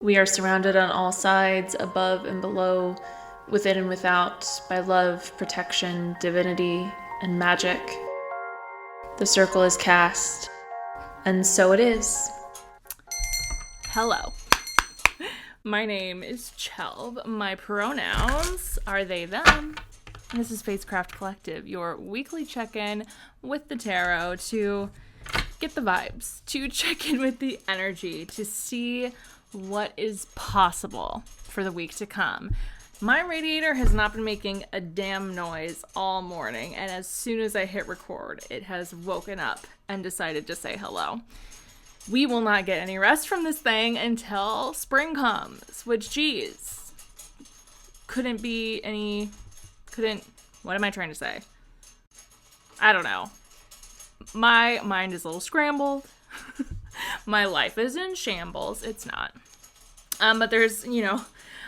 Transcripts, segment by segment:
We are surrounded on all sides, above and below, within and without, by love, protection, divinity, and magic. The circle is cast, and so it is. Hello. My name is Chelb. My pronouns are they, them. And this is Phasecraft Collective, your weekly check-in with the tarot to get the vibes, to check in with the energy, to see what is possible for the week to come. My radiator has not been making a damn noise all morning, and as soon as I hit record, it has woken up and decided to say hello. We will not get any rest from this thing until spring comes, which, geez, what am I trying to say? I don't know. My mind is a little scrambled. My life is in shambles. It's not. But there's,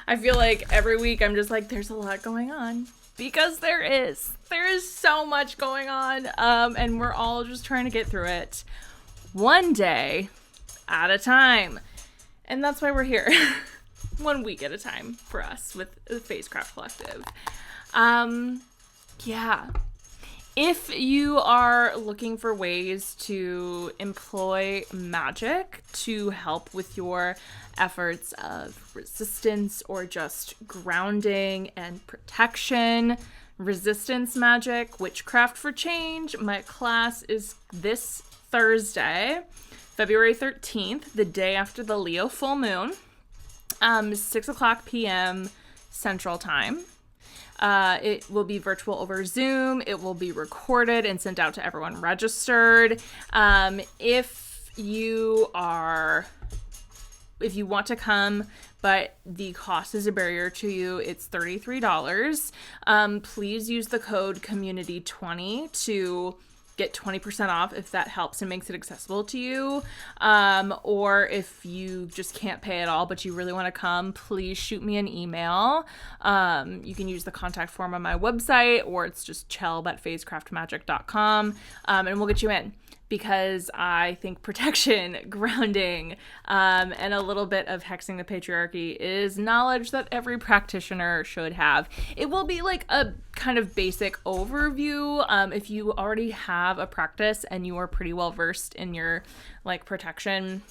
I feel like every week I'm just like, there's a lot going on. Because there is. There is so much going on. And we're all just trying to get through it. One day at a time. And that's why we're here. 1 week at a time for us with the Phasecraft Collective. Yeah. If you are looking for ways to employ magic to help with your efforts of resistance or just grounding and protection, resistance magic, witchcraft for change, my class is this Thursday, February 13th, the day after the Leo full moon, 6:00 p.m. Central Time. It will be virtual over Zoom. It will be recorded and sent out to everyone registered. If you want to come, but the cost is a barrier to you, it's $33. Please use the code community20 to get 20% off if that helps and makes it accessible to you. Or if you just can't pay at all, but you really want to come, please shoot me an email. You can use the contact form on my website, or it's just chelb@phasecraftmagic.com, and we'll get you in. Because I think protection, grounding, and a little bit of hexing the patriarchy is knowledge that every practitioner should have. It will be like a kind of basic overview. If you already have a practice and you are pretty well versed in your protection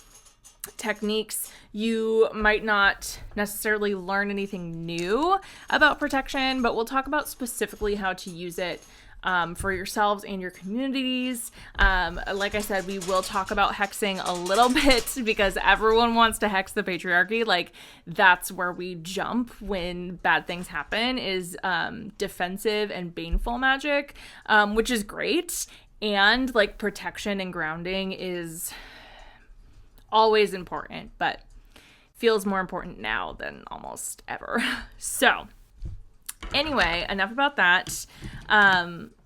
techniques, you might not necessarily learn anything new about protection, but we'll talk about specifically how to use it for yourselves and your communities. Like I said, we will talk about hexing a little bit because everyone wants to hex the patriarchy. That's where we jump when bad things happen, is defensive and baneful magic, which is great. And protection and grounding is always important, but feels more important now than almost ever. So anyway, enough about that.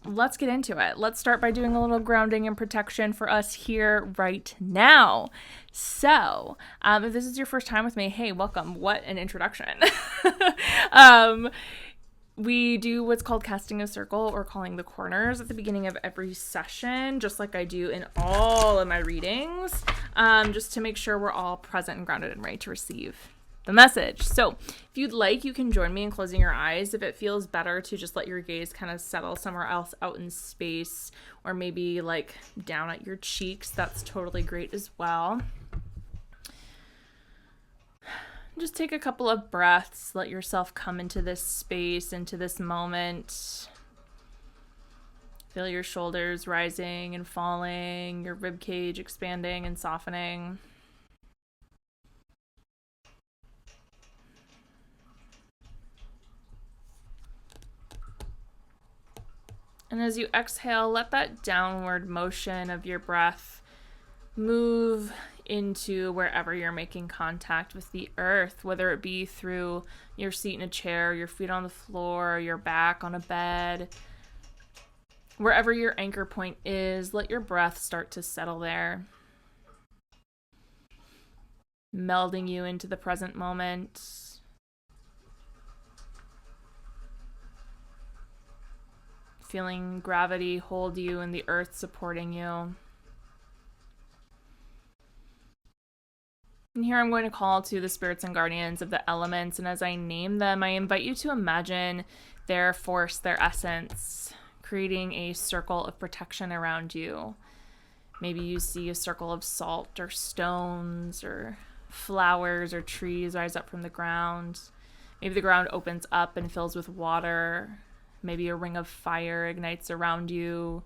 Let's get into it. Let's start by doing a little grounding and protection for us here right now. So, if this is your first time with me, hey, welcome. What an introduction. We do what's called casting a circle or calling the corners at the beginning of every session, just like I do in all of my readings, just to make sure we're all present and grounded and ready to receive the message. So if you'd like, you can join me in closing your eyes. If it feels better to just let your gaze kind of settle somewhere else out in space, or maybe down at your cheeks, that's totally great as well. Just take a couple of breaths. Let yourself come into this space, into this moment. Feel your shoulders rising and falling, your rib cage expanding and softening. And as you exhale, let that downward motion of your breath move into wherever you're making contact with the earth, whether it be through your seat in a chair, your feet on the floor, your back on a bed. Wherever your anchor point is, let your breath start to settle there, melding you into the present moment. Feeling gravity hold you and the earth supporting you. And here I'm going to call to the spirits and guardians of the elements, and as I name them, I invite you to imagine their force, their essence, creating a circle of protection around you. Maybe you see a circle of salt or stones or flowers or trees rise up from the ground. Maybe the ground opens up and fills with water. Maybe a ring of fire ignites around you,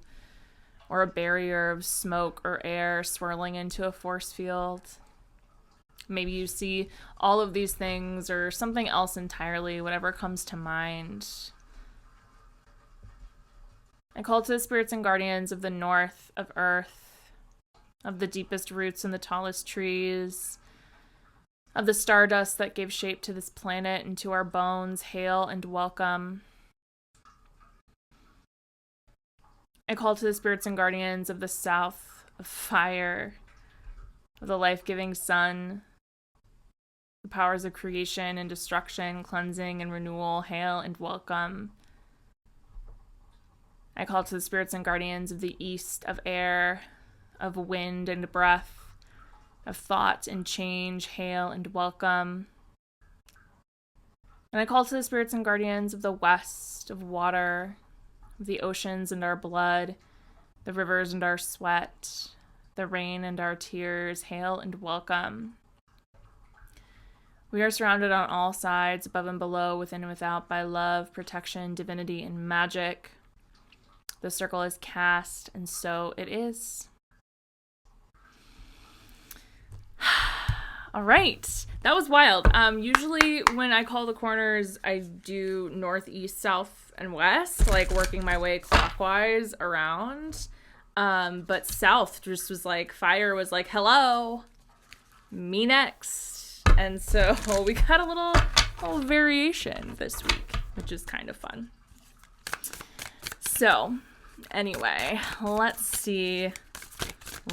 or a barrier of smoke or air swirling into a force field. Maybe you see all of these things or something else entirely, whatever comes to mind. I call to the spirits and guardians of the north, of earth, of the deepest roots and the tallest trees, of the stardust that gave shape to this planet and to our bones. Hail and welcome. I call to the spirits and guardians of the south, of fire, of the life-giving sun, the powers of creation and destruction, cleansing and renewal. Hail and welcome. I call to the spirits and guardians of the east, of air, of wind and breath, of thought and change. Hail and welcome. And I call to the spirits and guardians of the west, of water, of the oceans and our blood, the rivers and our sweat, the rain and our tears. Hail and welcome. We are surrounded on all sides, above and below, within and without, by love, protection, divinity, and magic. The circle is cast, and so it is. All right. That was wild. Usually when I call the corners, I do north, east, south, and west, like working my way clockwise around. But south just was like, fire was like, hello, me next. And so we got a little variation this week, which is kind of fun. So anyway, let's see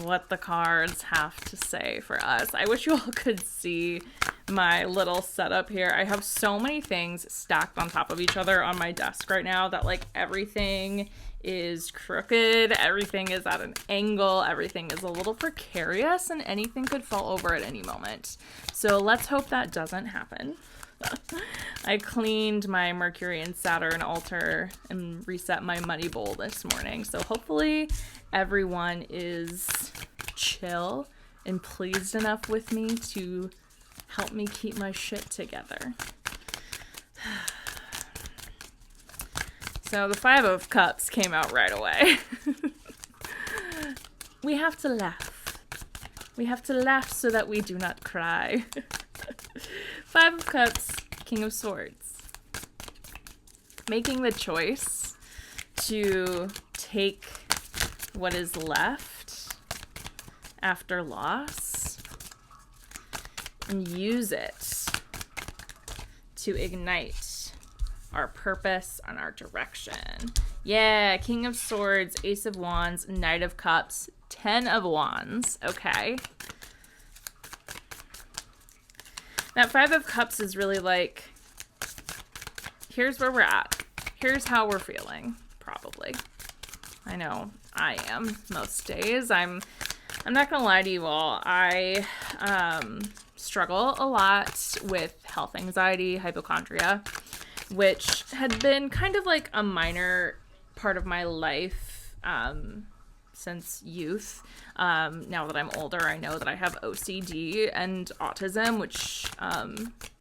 what the cards have to say for us. I wish you all could see my little setup here. I have so many things stacked on top of each other on my desk right now that like everything is crooked, everything is at an angle, everything is a little precarious, and anything could fall over at any moment. So let's hope that doesn't happen. I cleaned my Mercury and Saturn altar and reset my money bowl this morning. So hopefully everyone is chill and pleased enough with me to help me keep my shit together. So the Five of Cups came out right away. We have to laugh. We have to laugh so that we do not cry. Five of Cups, King of Swords. Making the choice to take what is left after loss and use it to ignite our purpose and our direction. Yeah, King of Swords, Ace of Wands, Knight of Cups, 10 of Wands. Okay. That Five of Cups is really like, here's where we're at. Here's how we're feeling, probably. I know I am most days. I'm not gonna lie to you all. I struggle a lot with health anxiety, hypochondria, which had been kind of like a minor part of my life since youth. Now that I'm older, I know that I have OCD and autism, which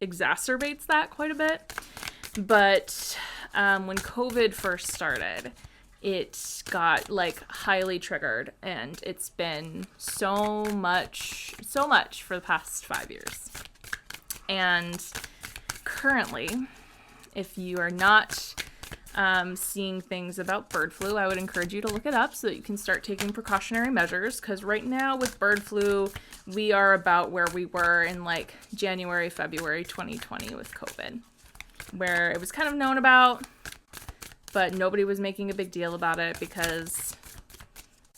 exacerbates that quite a bit. But when COVID first started, it got like highly triggered, and it's been so much for the past 5 years. And currently, if you are not seeing things about bird flu, I would encourage you to look it up so that you can start taking precautionary measures, because right now with bird flu, we are about where we were in like January, February 2020 with COVID, where it was kind of known about, but nobody was making a big deal about it because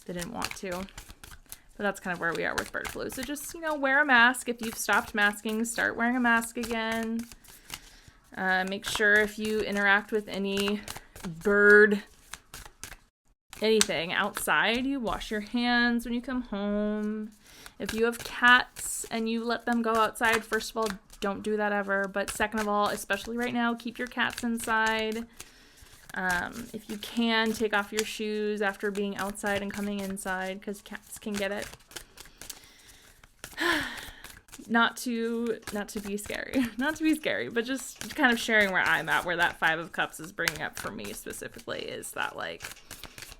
they didn't want to. But that's kind of where we are with bird flu. So just, wear a mask. If you've stopped masking, start wearing a mask again. Make sure if you interact with any bird, anything outside, you wash your hands when you come home. If you have cats and you let them go outside, first of all, don't do that ever. But second of all, especially right now, keep your cats inside. If you can, take off your shoes after being outside and coming inside, because cats can get it. Not to be scary, but just kind of sharing where I'm at, where that 5 of Cups is bringing up for me specifically, is that, like,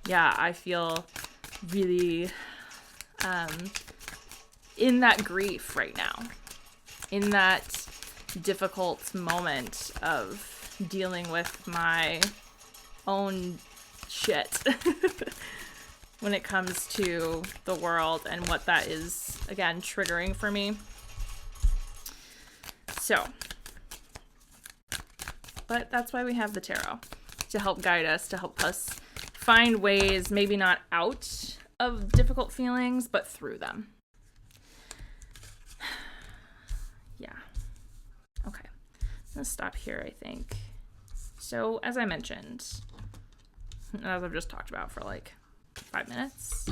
yeah, I feel really in that grief right now, in that difficult moment of dealing with my own shit when it comes to the world and what that is, again, triggering for me. So, but that's why we have the tarot, to help guide us, to help us find ways, maybe not out of difficult feelings, but through them. Yeah. Okay. Let's stop here, I think. So, as I mentioned, as I've just talked about for like 5 minutes,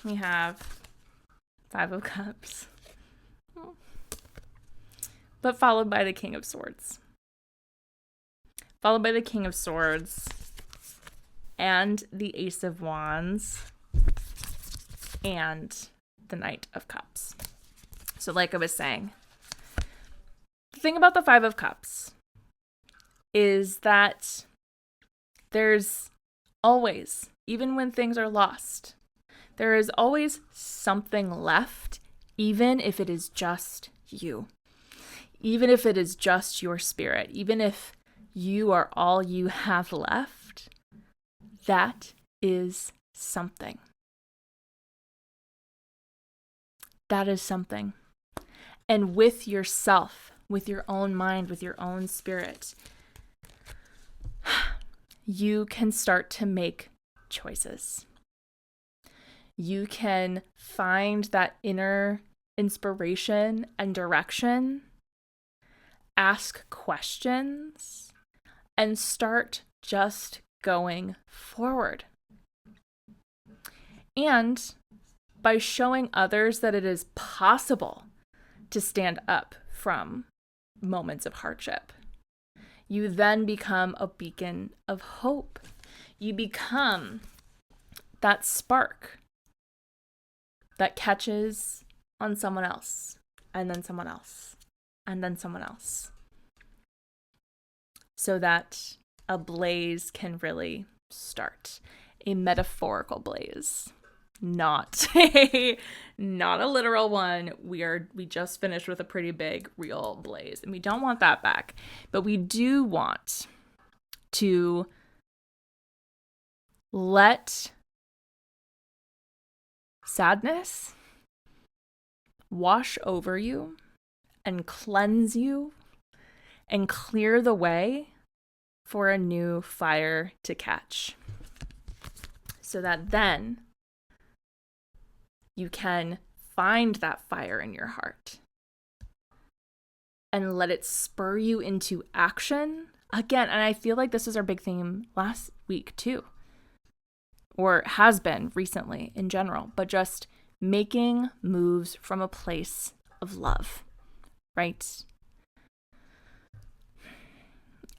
we have 5 of Cups, but followed by the King of Swords. Followed by the King of Swords and the Ace of Wands and the Knight of Cups. So like I was saying, the thing about the 5 of Cups is that there's always, even when things are lost, there is always something left, even if it is just you. Even if it is just your spirit, even if you are all you have left, that is something. That is something. And with yourself, with your own mind, with your own spirit, you can start to make choices. You can find that inner inspiration and direction, ask questions, and start just going forward. And by showing others that it is possible to stand up from moments of hardship, you then become a beacon of hope. You become that spark that catches on someone else, and then someone else, and then someone else, so that a blaze can really start. A metaphorical blaze, not a literal one. We just finished with a pretty big real blaze, and we don't want that back. But we do want to let sadness wash over you and cleanse you and clear the way for a new fire to catch, so that then you can find that fire in your heart and let it spur you into action again. And I feel like this was our big theme last week too, or has been recently in general, but just making moves from a place of love, right?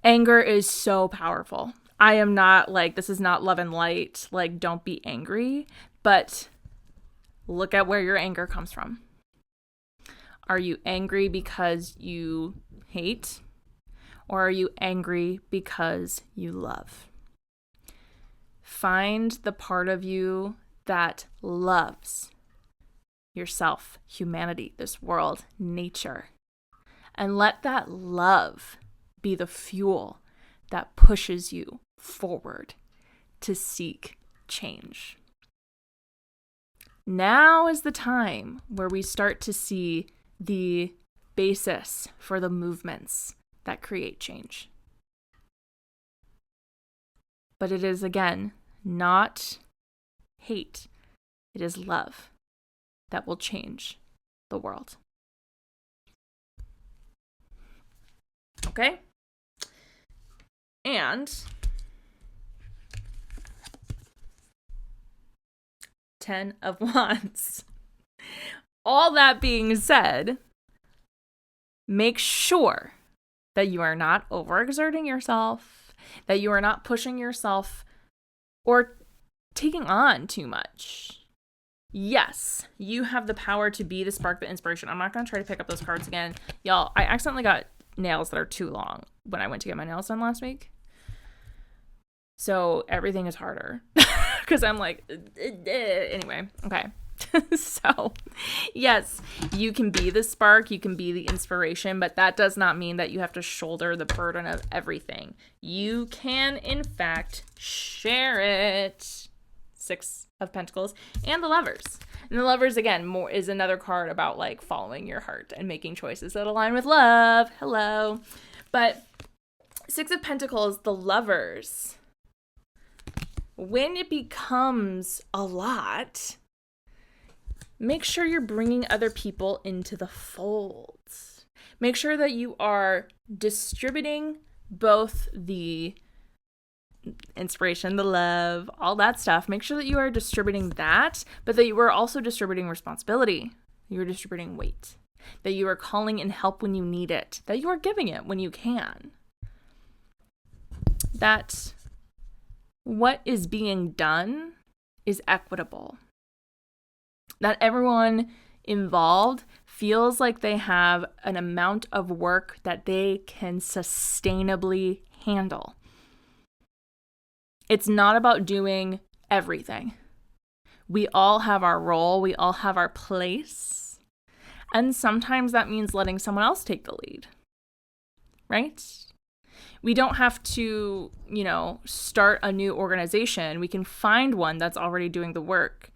Anger is so powerful. I am not like, this is not love and light, like, don't be angry, but look at where your anger comes from. Are you angry because you hate? Or are you angry because you love? Find the part of you that loves yourself, humanity, this world, nature, and let that love be the fuel that pushes you forward to seek change. Now is the time where we start to see the basis for the movements that create change. But it is, again, not hate. It is love that will change the world. Okay? And 10 of Wands. all that being said, make sure that you are not overexerting yourself, that you are not pushing yourself or taking on too much. Yes, you have the power to be the spark, the inspiration. I'm not going to try to pick up those cards again. Y'all, I accidentally got nails that are too long when I went to get my nails done last week. So everything is harder because I'm like, anyway, okay. So, yes, you can be the spark, you can be the inspiration, but that does not mean that you have to shoulder the burden of everything. You can, in fact, share it. 6 of Pentacles and the Lovers. And the Lovers, again, more is another card about like following your heart and making choices that align with love. Hello. But 6 of Pentacles, the Lovers, when it becomes a lot, make sure you're bringing other people into the fold. Make sure that you are distributing both the inspiration, the love, all that stuff. Make sure that you are distributing that, but that you are also distributing responsibility. You are distributing weight. That you are calling in help when you need it. That you are giving it when you can. That what is being done is equitable. That everyone involved feels like they have an amount of work that they can sustainably handle. It's not about doing everything. We all have our role. We all have our place. And sometimes that means letting someone else take the lead, right? We don't have to, start a new organization. We can find one that's already doing the work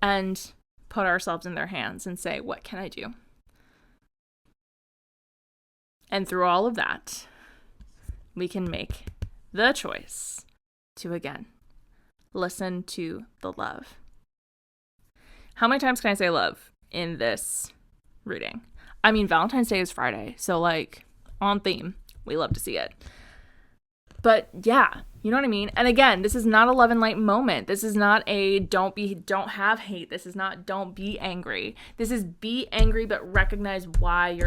and put ourselves in their hands and say, what can I do? And through all of that, we can make the choice to, again, listen to the love. How many times can I say love in this reading? I mean, Valentine's Day is Friday, so on theme. We love to see it. But yeah, you know what I mean? And again, this is not a love and light moment. This is not a don't have hate. This is not don't be angry. This is be angry, but recognize why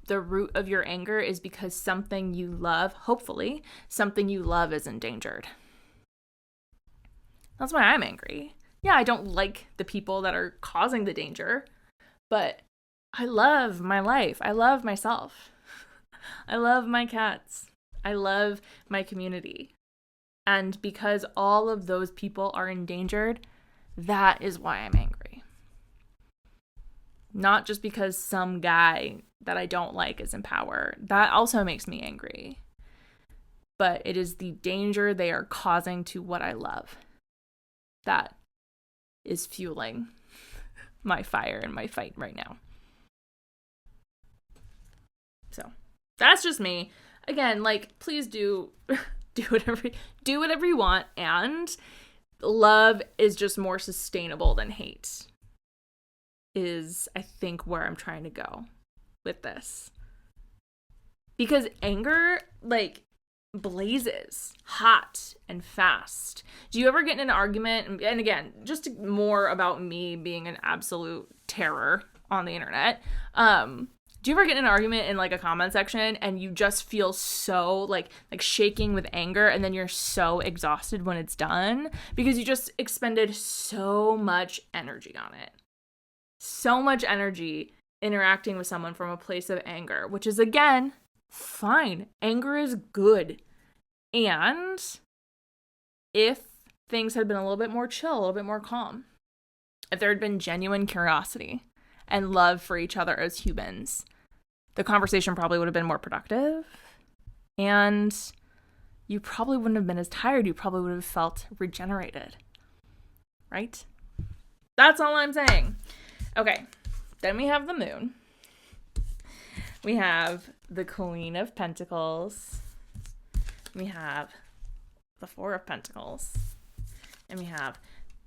the root of your anger is because something you love, hopefully, something you love is endangered. That's why I'm angry. Yeah, I don't like the people that are causing the danger, but I love my life. I love myself. I love my cats. I love my community. And because all of those people are endangered, that is why I'm angry. Not just because some guy that I don't like is in power. That also makes me angry. But it is the danger they are causing to what I love that is fueling my fire and my fight right now. So that's just me. Again, please do whatever you want, and love is just more sustainable than hate. Is I think where I'm trying to go with this. Because anger blazes hot and fast. Do you ever get in an argument? And again, just more about me being an absolute terror on the internet. Do you ever get in an argument in a comment section and you just feel so like shaking with anger, and then you're so exhausted when it's done because you just expended so much energy on it? So much energy interacting with someone from a place of anger, which is, again, fine. Anger is good. And if things had been a little bit more chill, a little bit more calm, if there had been genuine curiosity and love for each other as humans, the conversation probably would have been more productive, and you probably wouldn't have been as tired. You probably would have felt regenerated, right? That's all I'm saying. Okay, then we have the moon. We have the Queen of Pentacles. We have the Four of Pentacles. And we have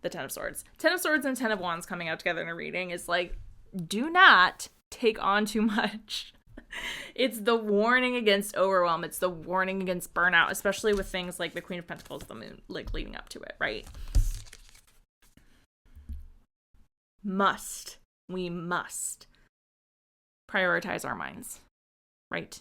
the Ten of Swords. Ten of Swords and Ten of Wands coming out together in a reading is do not take on too much. It's the warning against overwhelm. It's the warning against burnout, especially with things like the Queen of Pentacles, the moon, leading up to it, right? Must We must prioritize our minds, right?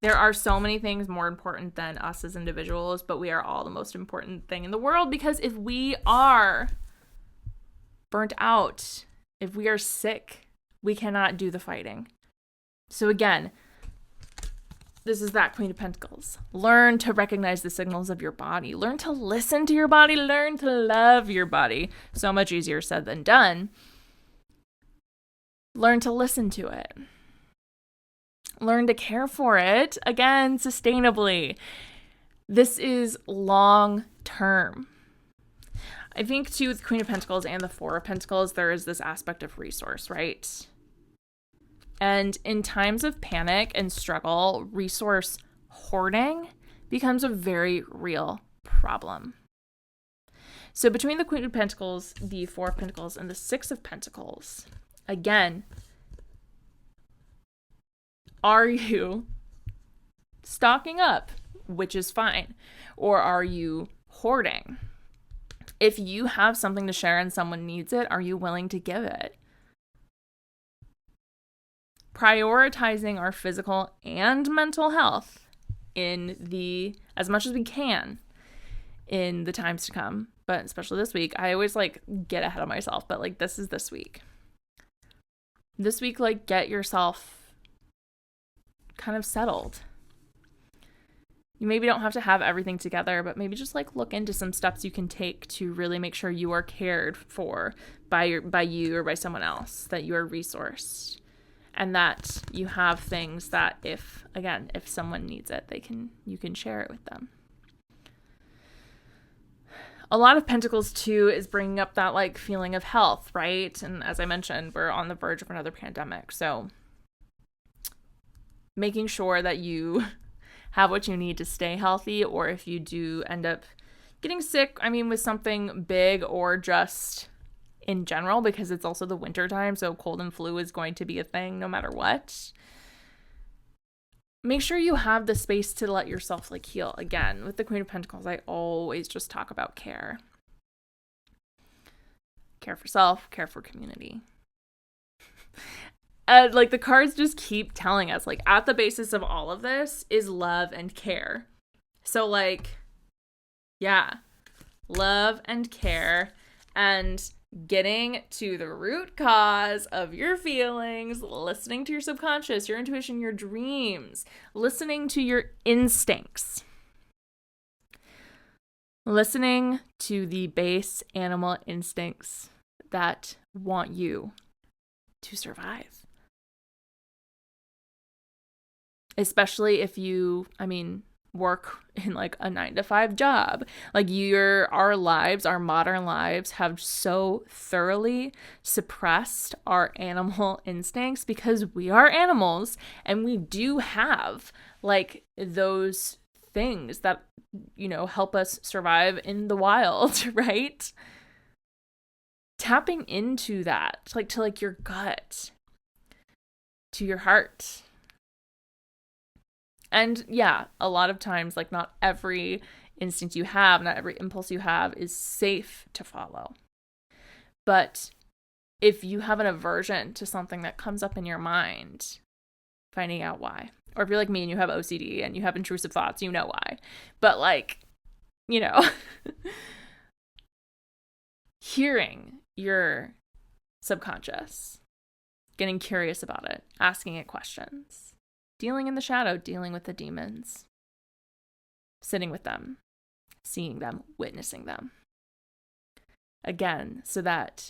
There are so many things more important than us as individuals, but we are all the most important thing in the world, because if we are burnt out, if we are sick, we cannot do the fighting. So again, this is that Queen of Pentacles. Learn to recognize the signals of your body. Learn to listen to your body. Learn to love your body. So much easier said than done. Learn to listen to it. Learn to care for it, again, sustainably. This is long term. I think, too, with Queen of Pentacles and the Four of Pentacles, there is this aspect of resource, right? And in times of panic and struggle, resource hoarding becomes a very real problem. So between the Queen of Pentacles, the Four of Pentacles, and the Six of Pentacles, again, are you stocking up, which is fine, or are you hoarding? If you have something to share and someone needs it, are you willing to give it? Prioritizing our physical and mental health as much as we can in the times to come, but especially this week. I always get ahead of myself, but this is this week. This week, get yourself kind of settled. You maybe don't have to have everything together, but maybe just look into some steps you can take to really make sure you are cared for by you or by someone else, that you are resourced, and that you have things that if someone needs it, you can share it with them. A lot of Pentacles too is bringing up that feeling of health, right? And as I mentioned, we're on the verge of another pandemic, so making sure that you have what you need to stay healthy, or if you do end up getting sick, with something big or just in general, because it's also the winter time, so cold and flu is going to be a thing no matter what. Make sure you have the space to let yourself heal. Again, with the Queen of Pentacles, I always just talk about care. Care for self, care for community. The cards just keep telling us, at the basis of all of this is love and care. So, yeah, love and care, and getting to the root cause of your feelings, listening to your subconscious, your intuition, your dreams, listening to your instincts, listening to the base animal instincts that want you to survive. Especially if you, work in a 9-to-5 job. Our modern lives have so thoroughly suppressed our animal instincts, because we are animals and we do have those things that, help us survive in the wild, right? Tapping into that, to your gut, to your heart. And yeah, a lot of times, not every instinct you have, not every impulse you have is safe to follow. But if you have an aversion to something that comes up in your mind, finding out why. Or if you're like me and you have OCD and you have intrusive thoughts, you know why. But hearing your subconscious, getting curious about it, asking it questions. Dealing in the shadow, dealing with the demons, sitting with them, seeing them, witnessing them. Again, so that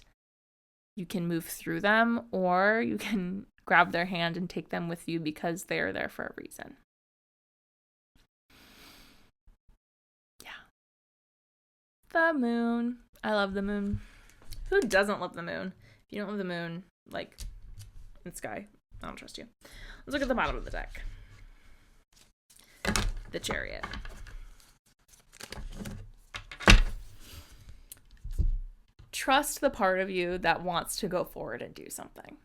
you can move through them, or you can grab their hand and take them with you because they're there for a reason. Yeah. The moon. I love the moon. Who doesn't love the moon? If you don't love the moon, in the sky, I don't trust you. Let's look at the bottom of the deck. The Chariot. Trust the part of you that wants to go forward and do something.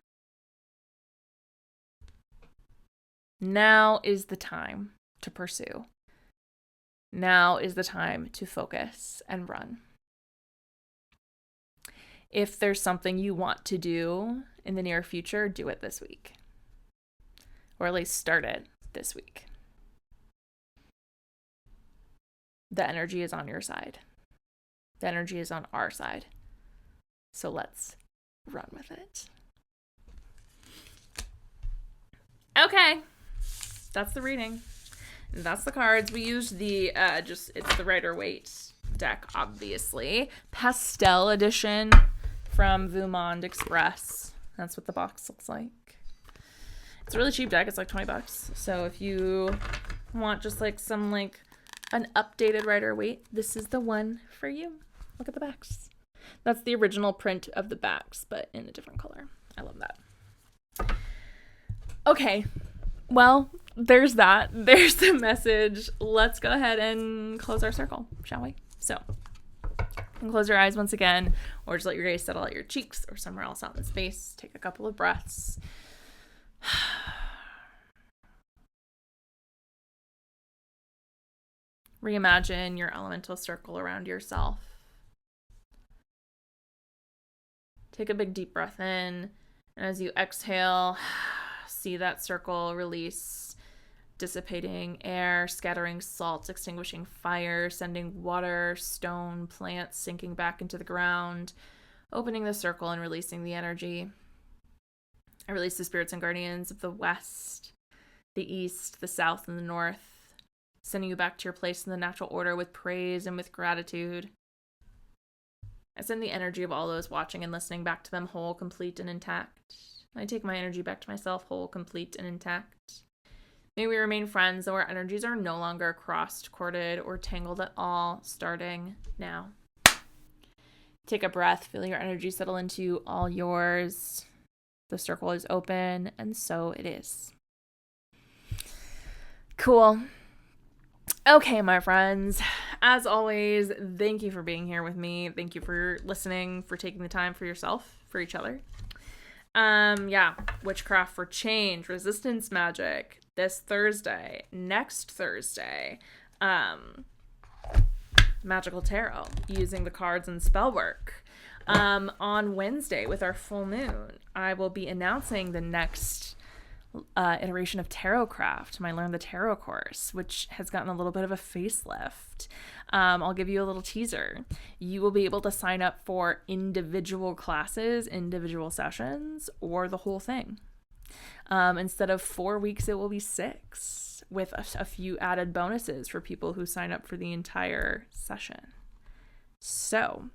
Now is the time to pursue. Now is the time to focus and run. if there's something you want to do in the near future, do it this week. Or at least start it this week. The energy is on your side. The energy is on our side. So let's run with it. Okay. That's the reading. That's the cards. We used the, it's the Rider-Waite deck, obviously. Pastel edition from Vumond Express. That's what the box looks like. It's a really cheap deck. It's like $20. So if you want just like some like an updated Rider-Waite, this is the one for you. Look at the backs. That's the original print of the backs, but in a different color. I love that. Okay. Well, there's that. There's the message. Let's go ahead and close our circle, shall we? So, you can close your eyes once again, or just let your gaze settle at your cheeks or somewhere else out in space. Take a couple of breaths. Reimagine your elemental circle around yourself. Take a big deep breath in, and as you exhale, see that circle release, dissipating air, scattering salt, extinguishing fire, sending water, stone, plants sinking back into the ground, opening the circle and releasing the energy. I release the spirits and guardians of the west, the east, the south, and the north, sending you back to your place in the natural order with praise and with gratitude. I send the energy of all those watching and listening back to them whole, complete, and intact. I take my energy back to myself whole, complete, and intact. May we remain friends, though our energies are no longer crossed, corded, or tangled at all, starting now. Take a breath, feel your energy settle into all yours. The circle is open, and so it is. Cool. Okay, my friends. As always, thank you for being here with me. Thank you for listening, for taking the time for yourself, for each other. Witchcraft for Change, Resistance Magic, this Thursday, next Thursday, Magical Tarot, using the cards and spellwork. On Wednesday, with our full moon, I will be announcing the next iteration of Tarotcraft, my Learn the Tarot course, which has gotten a little bit of a facelift. I'll give you a little teaser. You will be able to sign up for individual classes, individual sessions, or the whole thing. Instead of 4 weeks, it will be 6, with a few added bonuses for people who sign up for the entire session. So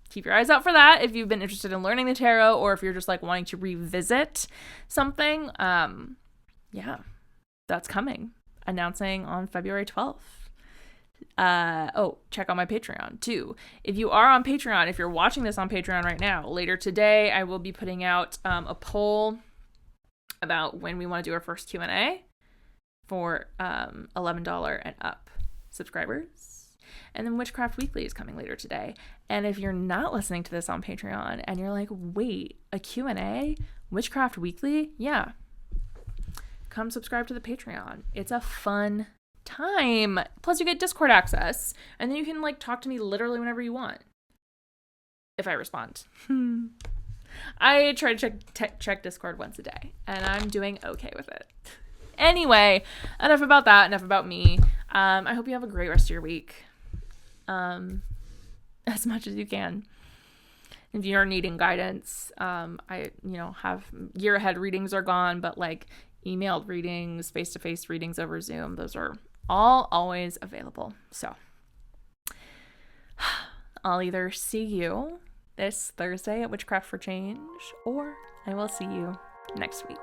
keep your eyes out for that if you've been interested in learning the tarot, or if you're just like wanting to revisit something. That's coming. Announcing on February 12th. Check out my Patreon too. If you are on Patreon, if you're watching this on Patreon right now, later today I will be putting out a poll about when we want to do our first Q&A for $11 and up subscribers. And then Witchcraft Weekly is coming later today. And if you're not listening to this on Patreon and you're like, wait, a Q&A? Witchcraft Weekly? Yeah. Come subscribe to the Patreon. It's a fun time. Plus you get Discord access. And then you can like talk to me literally whenever you want. If I respond. I try to check Discord once a day. And I'm doing okay with it. Anyway, enough about that. Enough about me. I hope you have a great rest of your week. As much as you can. If you're needing guidance, I have year ahead readings are gone, but like emailed readings, face-to-face readings over Zoom, those are all always available. So I'll either see you this Thursday at Witchcraft for Change, or I will see you next week.